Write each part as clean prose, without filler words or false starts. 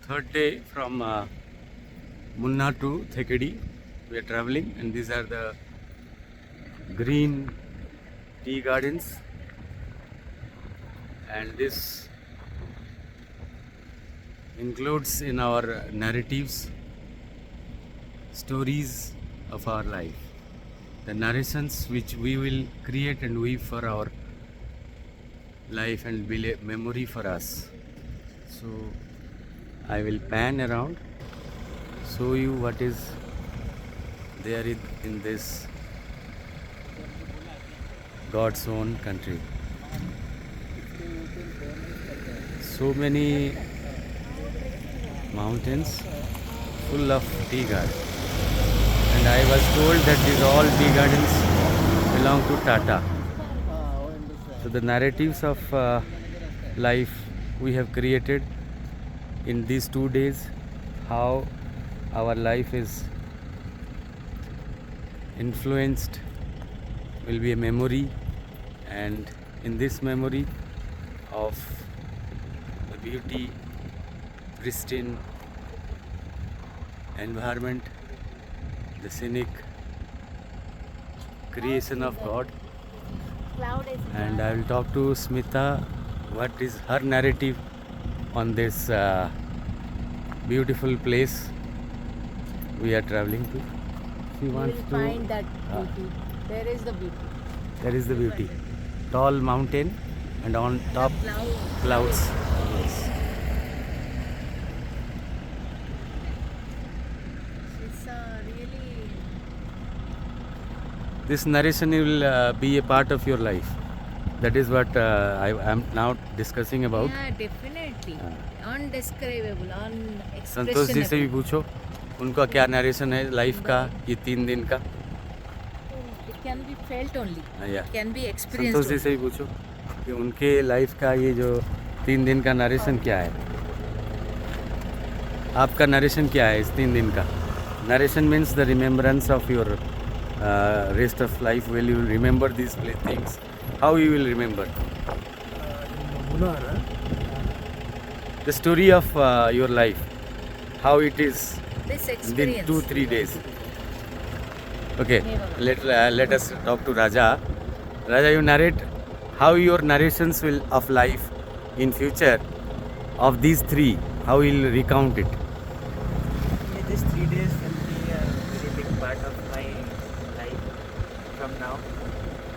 third day from Munnar to Thekedi. We are traveling, and these are the green tea gardens, and this includes in our narratives stories of our life, the narrations which we will create and weave for our life and be a memory for us. So I will pan around, show you what is there in this God's own country. So many mountains full of tea gardens, and I was told that these all tea gardens belong to Tata. So the narratives of life we have created in these 2 days, how our life is influenced, will be a memory, and in this memory of the beauty, pristine environment, the scenic creation of God. And I will talk to Smita what is her narrative on this beautiful place we are traveling to. She You wants will to find that beauty. There is the beauty. there is the beauty. Tall mountain and on top clouds. Yes. It's really. This narration will be a part of your life. That is what I am now discussing about. Yeah, definitely. Undescribable, Santosh ji से भी unexpressionable. पूछो उनका क्या narration है life का ये 3 दिन का. It can be felt only. या It can be Santosh experienced ji only. से भी पूछो कि उनके लाइफ का ये जो 3 दिन का नरेशन क्या है. आपका नरेशन क्या है इस 3 दिन का. Narration means the remembrance of your rest of life. Will you remember these things? How you will remember? The story of your life, how it is This in experience. 2-3 days. Okay, let us talk to Raja. Raja, you narrate how your narrations will of life in future of these 3. How you will recount it? These 3 days will be a very big part of my life from now.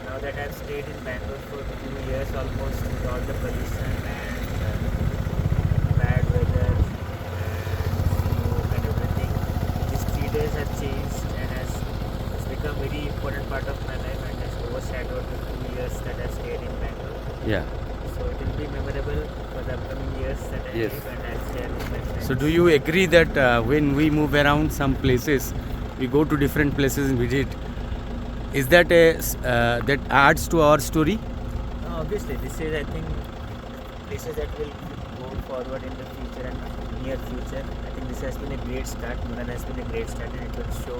Now that I've stayed in Bangalore for 2 years almost with all the pollution and bad weather and smoke and everything, these 3 days have changed and has become very important part of my life and has overshadowed the 2 years that I've stayed in Bangalore. Yeah. So it will be memorable for the upcoming years that I Yes. live and I'll share with my friends. So do you agree that when we move around some places, we go to different places and visit, is that that adds to our story? No, obviously, this is, I think, places that will go forward in the future and near future. I think this has been a great start. Munnar has been a great start, and it will show.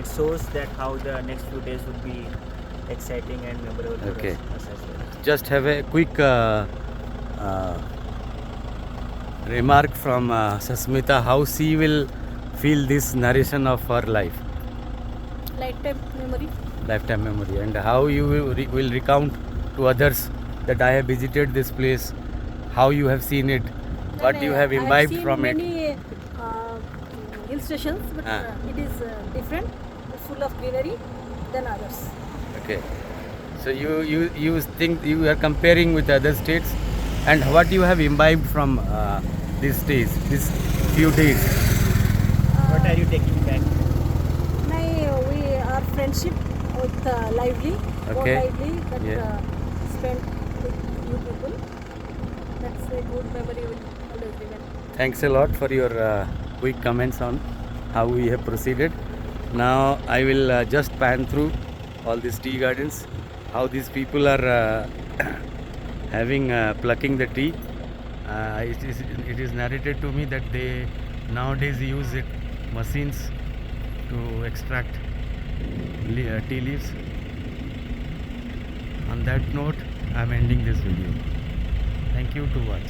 It shows that how the next few days would be exciting and memorable for Okay. us as well. Just have a quick remark from Sasmita, how she will feel this narration of her life, Lifetime memory. lifetime memory, and how you will recount to others that I have visited this place, how you have seen it, what you have imbibed from it. many hill stations, but Ah. it is different, full of greenery than others. Okay. So you think you are comparing with other states, and what you have imbibed from these days, these few days. What are you taking back? We are friendship with Lively, more Okay. Lively that Yeah. spent with you people. That's a good memory will always remain. Thanks a lot for your quick comments on how we have proceeded. Now I will just pan through all these tea gardens, how these people are having plucking the tea. It is narrated to me that they nowadays use machines to extract tea leaves. On that note, I am ending this video. Thank you to watch.